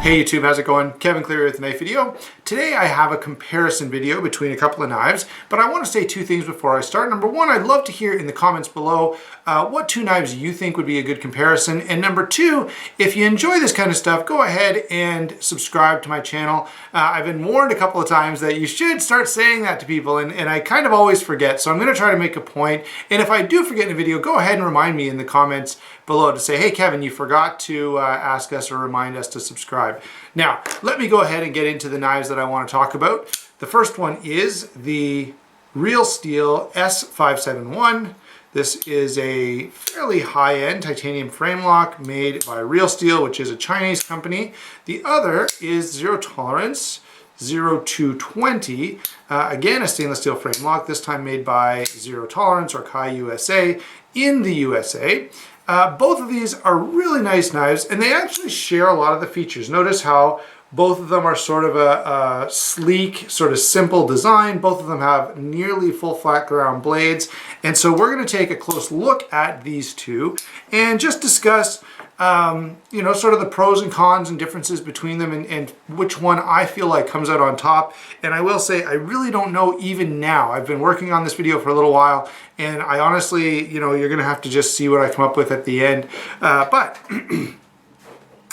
Hey YouTube, how's it going? Kevin Cleary with a knife video. Today I have a comparison video between a couple of knives, but I want to say two things before I start. Number one, I'd love to hear in the comments below what two knives you think would be a good comparison. And number two, if you enjoy this kind of stuff, go ahead and subscribe to my channel. I've been warned a couple of times that you should start saying that to people, and I kind of always forget. So I'm going to try to make a point. And if I do forget in a video, go ahead and remind me in the comments below to say, hey Kevin, you forgot to ask us or remind us to subscribe. Now, let me go ahead and get into the knives that I want to talk about. The first one is the RealSteel s571. This is a fairly high-end titanium frame lock made by RealSteel, which is a Chinese company. The other is Zero Tolerance 0220. Again, a stainless steel frame lock, this time made by Zero Tolerance or Kai USA in the USA. Both of these are really nice knives, and they actually share a lot of the features. Notice how both of them are sort of a sleek, sort of simple design. Both of them have nearly full flat ground blades. And so we're going to take a close look at these two and just discuss sort of the pros and cons and differences between them, and which one I feel like comes out on top. And I will say, I really don't know even now. I've been working on this video for a little while, and I honestly, you're gonna have to just see what I come up with at the end. But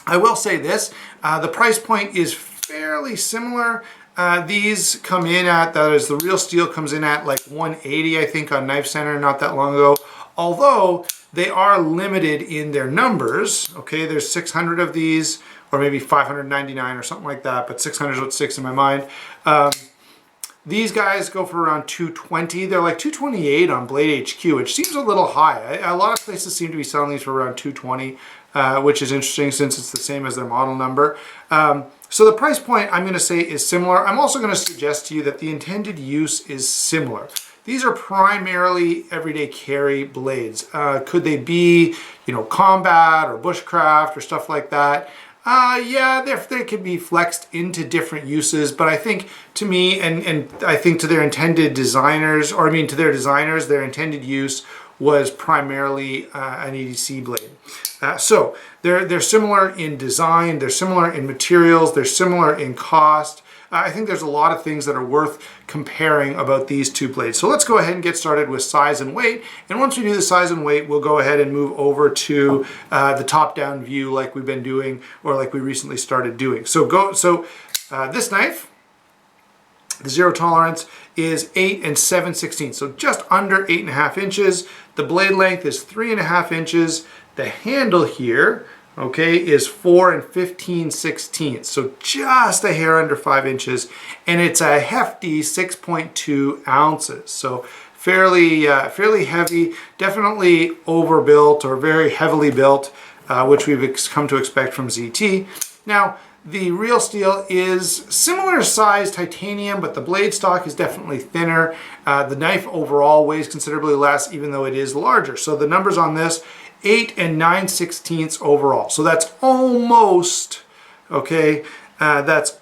I will say this, the price point is fairly similar. These come in at, that is, the RealSteel comes in at like $180, I think, on Knife Center not that long ago. Although they are limited in their numbers, okay? There's 600 of these, or maybe 599 or something like that, but 600 is what sticks in my mind. These guys go for around $220. They're like $228 on Blade HQ, which seems a little high. A lot of places seem to be selling these for around $220, which is interesting since it's the same as their model number. So the price point, I'm gonna say, is similar. I'm also gonna suggest to you that the intended use is similar. These are primarily everyday carry blades. Could they be, combat or bushcraft or stuff like that? Yeah, they could be flexed into different uses, but I think to me, and I think to their intended designers, or I mean to their designers, their intended use was primarily an EDC blade. So they're similar in design, they're similar in materials, they're similar in cost. I think there's a lot of things that are worth comparing about these two blades. So let's go ahead and get started with size and weight. And once we do the size and weight, we'll go ahead and move over to the top-down view like we've been doing, or like we recently started doing. So this knife, the Zero Tolerance, is 8 7/16, so just under 8.5 inches. The blade length is 3.5 inches. The handle here, okay, is 4 15/16, so just a hair under 5 inches, and it's a hefty 6.2 ounces. So fairly heavy, definitely overbuilt or very heavily built, which we've come to expect from ZT. Now, the RealSteel is similar size titanium, but the blade stock is definitely thinner. The knife overall weighs considerably less, even though it is larger. So the numbers on this, 8 9/16 overall. So that's almost, okay, that's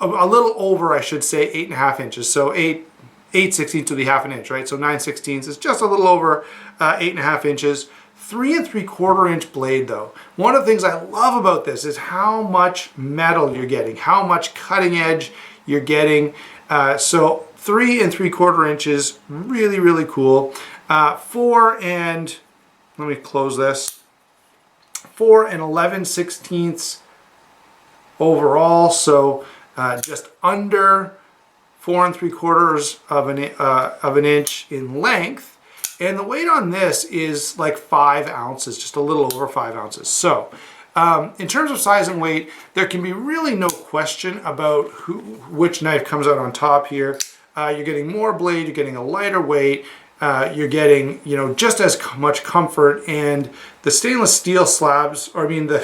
a little over, I should say, 8.5 inches. So 8/16 would be half an inch, right? So 9/16 is just a little over 8.5 inches. 3 3/4 inch blade though. One of the things I love about this is how much metal you're getting, how much cutting edge you're getting. So 3 3/4 inches, really, really cool. 4 11/16 overall, so just under 4 3/4 of an inch in length. And the weight on this is like 5 ounces, just a little over 5 ounces. So in terms of size and weight, there can be really no question about which knife comes out on top here. You're getting more blade, you're getting a lighter weight, you're getting, just as much comfort, and the stainless steel slabs, or I mean the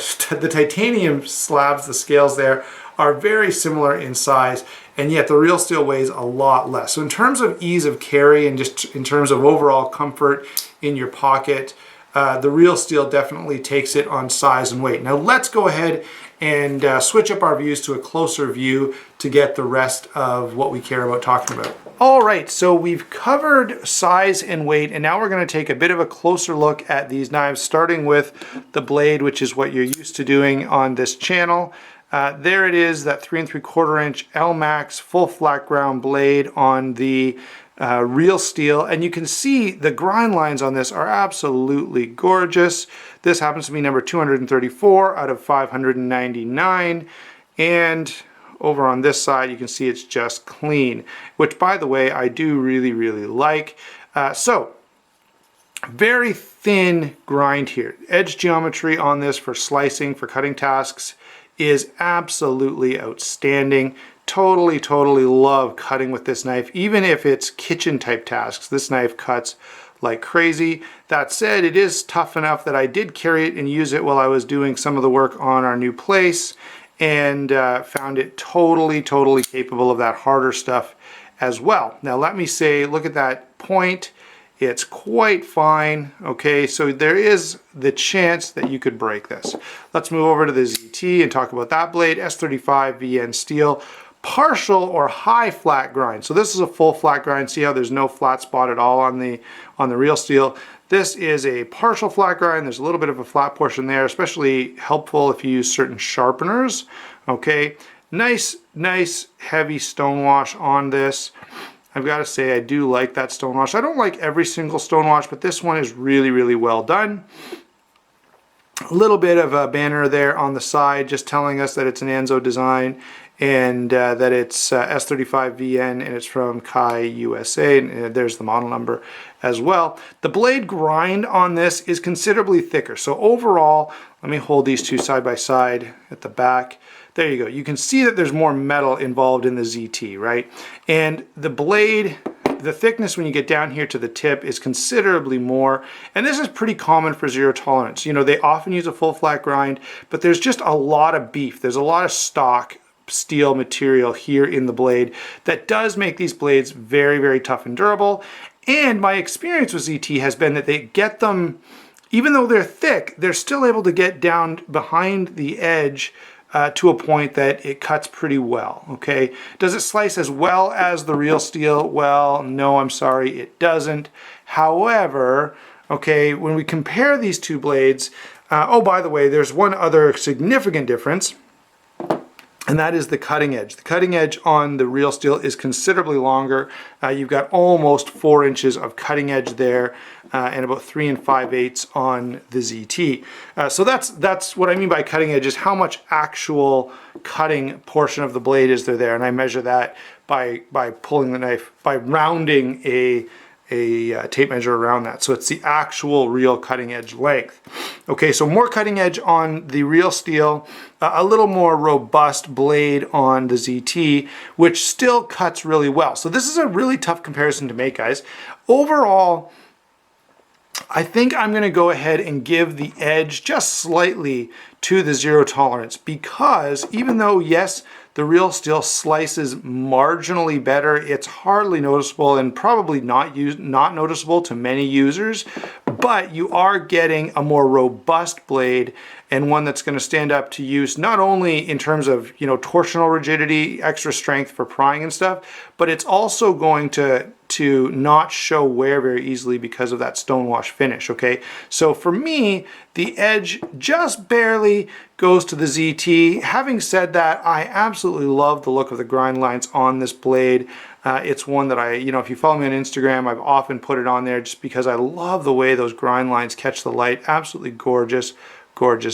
titanium slabs, the scales there, are very similar in size, and yet the RealSteel weighs a lot less. So in terms of ease of carry and just in terms of overall comfort in your pocket, the RealSteel definitely takes it on size and weight. Now let's go ahead and switch up our views to a closer view to get the rest of what we care about talking about. All right, so we've covered size and weight, and now we're going to take a bit of a closer look at these knives, starting with the blade, which is what you're used to doing on this channel. There it is, that 3 3/4 inch L-Max full flat ground blade on the RealSteel, and you can see the grind lines on this are absolutely gorgeous. This happens to be number 234 out of 599, and over on this side you can see it's just clean, which by the way I do really like. So very thin grind here. Edge geometry on this for slicing, for cutting tasks is absolutely outstanding. Totally love cutting with this knife, even if it's kitchen type tasks. This knife cuts like crazy. That said, it is tough enough that I did carry it and use it while I was doing some of the work on our new place, and found it totally capable of that harder stuff as well. Now let me say, look at that point. It's quite fine, okay? So there is the chance that you could break this. Let's move over to the ZT and talk about that blade. S35 VN steel, partial or high flat grind. So this is a full flat grind. See how there's no flat spot at all on the RealSteel. This is a partial flat grind. There's a little bit of a flat portion there, especially helpful if you use certain sharpeners, okay? Nice heavy stonewash on this. I've got to say I do like that stonewash. I don't like every single stonewash, but this one is really well done. A little bit of a banner there on the side just telling us that it's an Anzo design, and that it's S35 VN and it's from Kai USA, and there's the model number as well. The blade grind on this is considerably thicker. So overall, let me hold these two side by side at the back. There you go. You can see that there's more metal involved in the ZT, right? And the blade, the thickness when you get down here to the tip is considerably more. And this is pretty common for zero tolerance. You know, they often use a full flat grind, but there's just a lot of beef. There's a lot of stock steel material here in the blade that does make these blades very tough and durable. And my experience with ZT has been that they get them, even though they're thick, they're still able to get down behind the edge to a point that it cuts pretty well, okay? Does it slice as well as the RealSteel? Well, no, I'm sorry, it doesn't. However, okay, when we compare these two blades, oh, by the way, there's one other significant difference, and that is the cutting edge. The cutting edge on the RealSteel is considerably longer. You've got almost 4 inches of cutting edge there, and about 3 5/8 on the ZT. So that's what I mean by cutting edge, is how much actual cutting portion of the blade is there, and I measure that by pulling the knife, by rounding a tape measure around that. So it's the actual real cutting edge length. Okay, so more cutting edge on the RealSteel, a little more robust blade on the ZT, which still cuts really well. So this is a really tough comparison to make, guys. Overall, I think I'm going to go ahead and give the edge just slightly to the zero tolerance, because even though, yes, the RealSteel slices marginally better, it's hardly noticeable and probably not noticeable to many users, but you are getting a more robust blade, and one that's going to stand up to use not only in terms of, you know, torsional rigidity, extra strength for prying and stuff, but it's also going to not show wear very easily because of that stonewash finish, okay? So for me, the edge just barely goes to the ZT. Having said that, I absolutely love the look of the grind lines on this blade. It's one that if you follow me on Instagram, I've often put it on there just because I love the way those grind lines catch the light. Absolutely gorgeous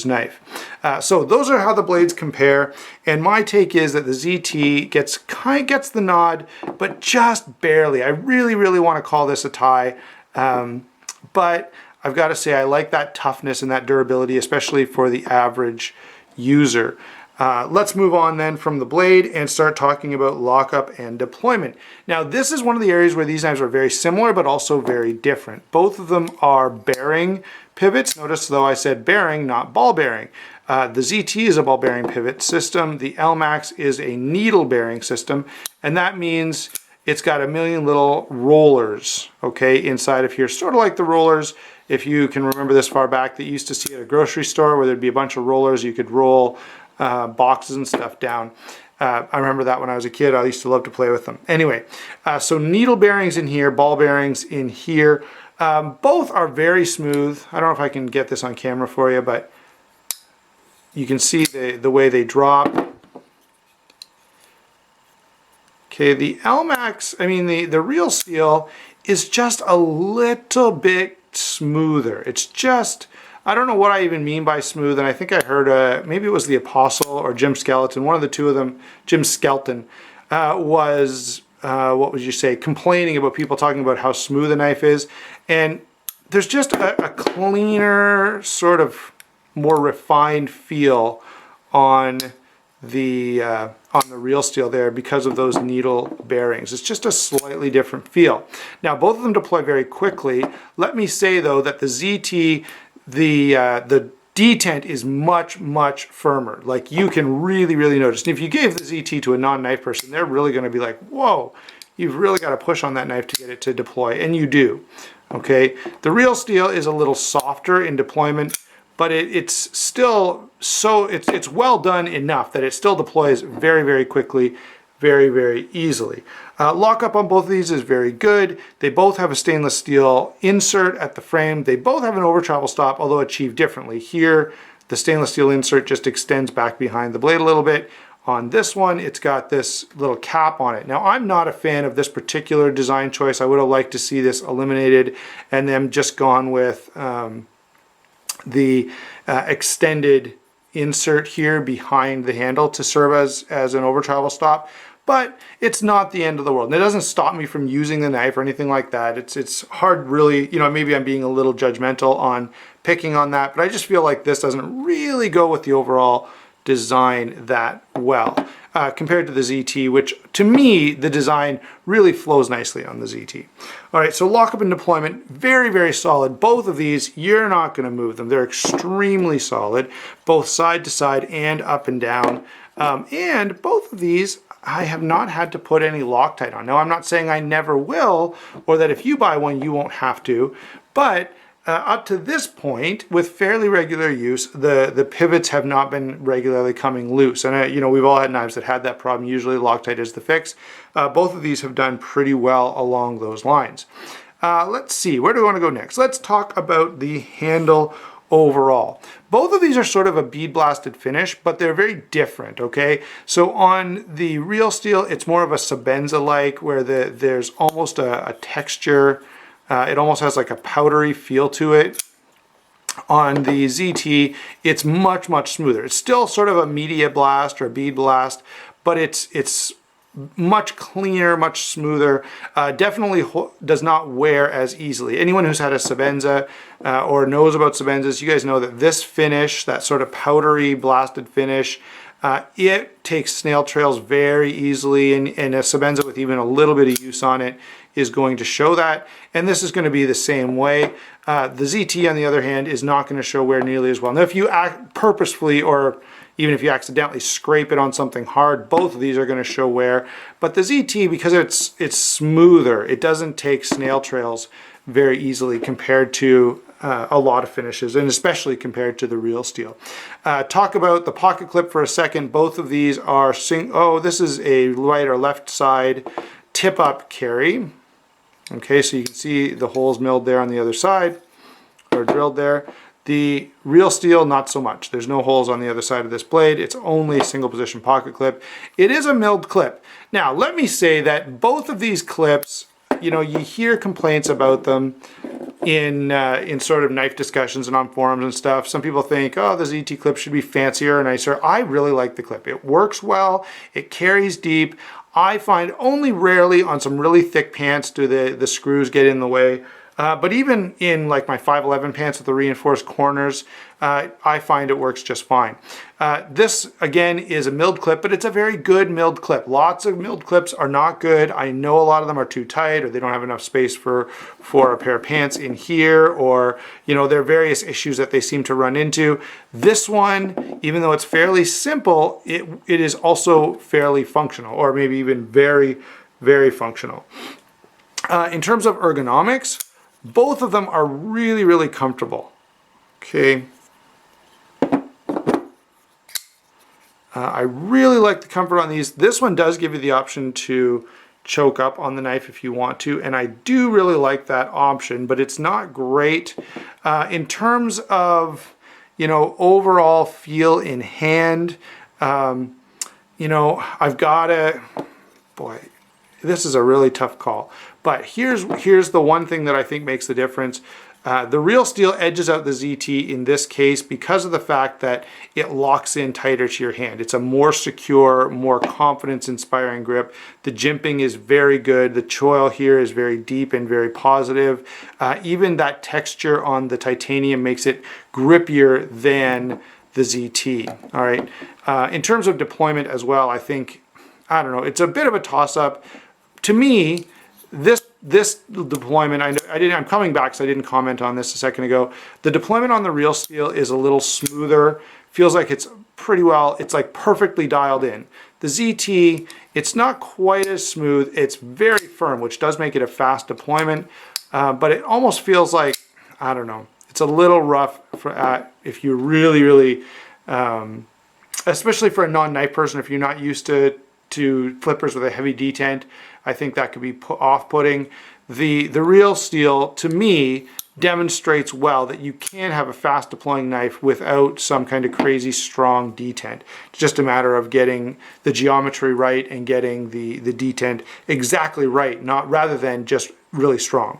knife. So those are how the blades compare, and my take is that the ZT gets the nod, but just barely. I really want to call this a tie, but I've got to say I like that toughness and that durability, especially for the average user. Let's move on then from the blade and start talking about lockup and deployment. Now, this is one of the areas where these knives are very similar, but also very different. Both of them are bearing pivots. Notice though I said bearing, not ball bearing. The ZT is a ball bearing pivot system. The L-Max is a needle bearing system, and that means it's got a million little rollers, okay, inside of here, sort of like the rollers, if you can remember this far back, that you used to see at a grocery store where there'd be a bunch of rollers you could roll boxes and stuff down. I remember that when I was a kid. I used to love to play with them. Anyway, so needle bearings in here, ball bearings in here. Both are very smooth. I don't know if I can get this on camera for you, but you can see the way they drop. Okay, the LMAX, I mean the RealSteel is just a little bit smoother. It's just, I don't know what I even mean by smooth, and I think I heard, maybe it was the Apostle or Jim Skeleton, one of the two of them, Jim Skelton, was, what would you say, complaining about people talking about how smooth a knife is. And there's just a cleaner, sort of more refined feel on the RealSteel there because of those needle bearings. It's just a slightly different feel. Now, both of them deploy very quickly. Let me say though that the ZT, the detent is much, much firmer. Like you can really, really notice. And if you gave the ZT to a non-knife person, they're really going to be like, whoa, you've really got to push on that knife to get it to deploy, and you do. Okay, the RealSteel is a little softer in deployment, but it's still it's well done enough that it still deploys very, very quickly, very, very easily. Lockup on both of these is very good. They both have a stainless steel insert at the frame. They both have an over travel stop, although achieved differently. Here, the stainless steel insert just extends back behind the blade a little bit. On this one, it's got this little cap on it. Now, I'm not a fan of this particular design choice. I would have liked to see this eliminated and then just gone with the extended insert here behind the handle to serve as an over travel stop. But it's not the end of the world. And it doesn't stop me from using the knife or anything like that. It's hard really, you know, maybe I'm being a little judgmental on picking on that, but I just feel like this doesn't really go with the overall design that well compared to the ZT, which to me, the design really flows nicely on the ZT. All right, so lockup and deployment, very, very solid. Both of these, you're not gonna move them. They're extremely solid, both side to side and up and down. And both of these, I have not had to put any Loctite on. Now, I'm not saying I never will, or that if you buy one, you won't have to, but up to this point, with fairly regular use, the pivots have not been regularly coming loose. And you know, we've all had knives that had that problem. Usually Loctite is the fix. Both of these have done pretty well along those lines. Let's see, where do we want to go next? Let's talk about the handle overall. Both of these are sort of a bead blasted finish, but they're very different, okay? So on the RealSteel, it's more of a Sebenza-like, where there's almost a texture. It almost has like a powdery feel to it. On the ZT, it's much, much smoother. It's still sort of a media blast or a bead blast, but it's much cleaner, much smoother. Definitely does not wear as easily. Anyone who's had a Sebenza or knows about Sebenzas, you guys know that this finish, that sort of powdery blasted finish, it takes snail trails very easily, and a Sebenza with even a little bit of use on it is going to show that, and this is going to be the same way. The ZT, on the other hand, is not going to show wear nearly as well. Now, if you act purposefully, or even if you accidentally scrape it on something hard, both of these are going to show wear. But the ZT, because it's smoother, it doesn't take snail trails very easily compared to a lot of finishes, and especially compared to the RealSteel. Talk about the pocket clip for a second. Both of these are this is a right or left side tip-up carry. Okay, so you can see the holes milled there on the other side, or drilled there. The RealSteel, not so much. There's no holes on the other side of this blade. It's only a single position pocket clip. It is a milled clip. Now, let me say that both of these clips, you know, you hear complaints about them in sort of knife discussions and on forums and stuff. Some people think, oh, the ZT clip should be fancier and nicer. I really like the clip. It works well. It carries deep. I find only rarely on some really thick pants do the screws get in the way. But even in like my 511 pants with the reinforced corners, I find it works just fine. This again is a milled clip, but it's a very good milled clip. Lots of milled clips are not good. I know a lot of them are too tight, or they don't have enough space for a pair of pants in here, or you know, there are various issues that they seem to run into. This one, even though it's fairly simple, it is also fairly functional, or maybe even very, very functional. In terms of ergonomics, both of them are really, really comfortable. Okay. I really like the comfort on these. This one does give you the option to choke up on the knife if you want to, and I do really like that option, but it's not great. In terms of, you know, overall feel in hand, you know, I've got to, boy, this is a really tough call. But here's the one thing that I think makes the difference. The RealSteel edges out the ZT in this case because of the fact that it locks in tighter to your hand. It's a more secure, more confidence-inspiring grip. The jimping is very good. The choil here is very deep and very positive. Even that texture on the titanium makes it grippier than the ZT. All right. In terms of deployment as well, I think, I don't know, it's a bit of a toss-up. To me, this deployment, I'm coming back because I didn't comment on this a second ago. The deployment on the RealSteel is a little smoother. Feels like it's pretty well, it's like perfectly dialed in. The ZT, it's not quite as smooth. It's very firm, which does make it a fast deployment. But it almost feels like, I don't know, it's a little rough for, if you really, especially for a non-knife person, if you're not used to flippers with a heavy detent, I think that could be off-putting. The RealSteel, to me, demonstrates well that you can have a fast deploying knife without some kind of crazy strong detent. It's just a matter of getting the geometry right and getting the detent exactly right, rather than just really strong.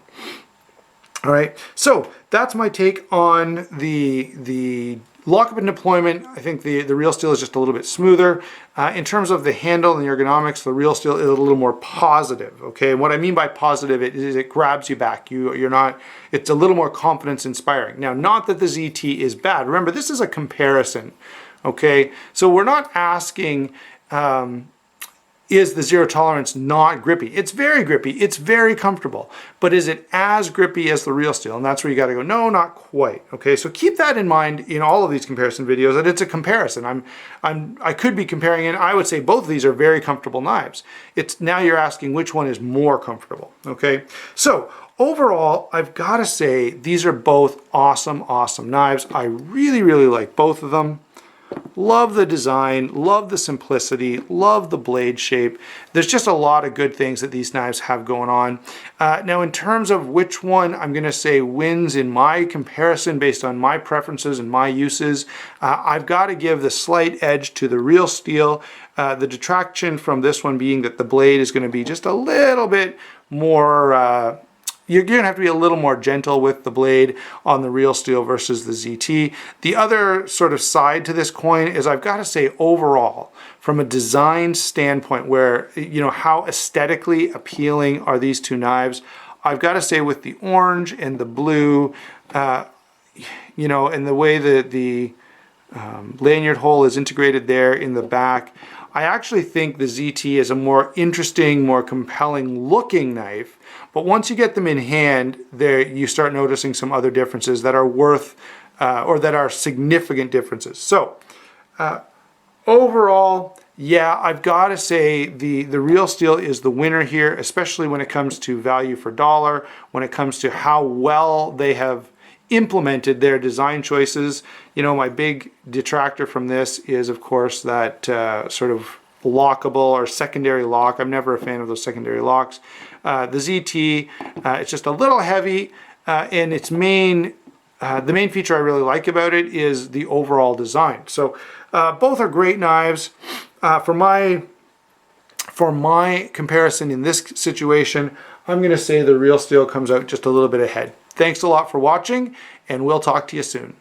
All right, so that's my take on the Lockup and Deployment. I think the RealSteel is just a little bit smoother. In terms of the handle and the ergonomics, the RealSteel is a little more positive. Okay, and what I mean by positive is it grabs you back. You're not. It's a little more confidence inspiring. Now, not that the ZT is bad. Remember, this is a comparison. Okay, so we're not asking. Is the zero tolerance not grippy? It's very grippy. It's very comfortable. But is it as grippy as the RealSteel? And that's where you got to go, no, not quite. Okay, so keep that in mind in all of these comparison videos, that it's a comparison. I could be comparing, and I would say both of these are very comfortable knives. It's now you're asking which one is more comfortable. Okay, so overall, I've got to say these are both awesome knives. I really like both of them. Love the design, love the simplicity, love the blade shape. There's just a lot of good things that these knives have going on. Now, in terms of which one I'm going to say wins in my comparison based on my preferences and my uses, I've got to give the slight edge to the RealSteel. The detraction from this one being that the blade is going to be just a little bit more you're going to have to be a little more gentle with the blade on the RealSteel versus the ZT. The other sort of side to this coin is I've got to say overall, from a design standpoint where, you know, how aesthetically appealing are these two knives, I've got to say with the orange and the blue, you know, and the way that the lanyard hole is integrated there in the back, I actually think the ZT is a more interesting, more compelling looking knife, but once you get them in hand, there you start noticing some other differences that are worth, or that are significant differences. So overall, yeah, I've got to say the RealSteel is the winner here, especially when it comes to value for dollar, when it comes to how well they have implemented their design choices. You know, my big detractor from this is, of course, that sort of lockable or secondary lock. I'm never a fan of those secondary locks. The ZT, it's just a little heavy, and its the main feature I really like about it is the overall design. So both are great knives. For my comparison in this situation, I'm going to say the RealSteel comes out just a little bit ahead. Thanks a lot for watching, and we'll talk to you soon.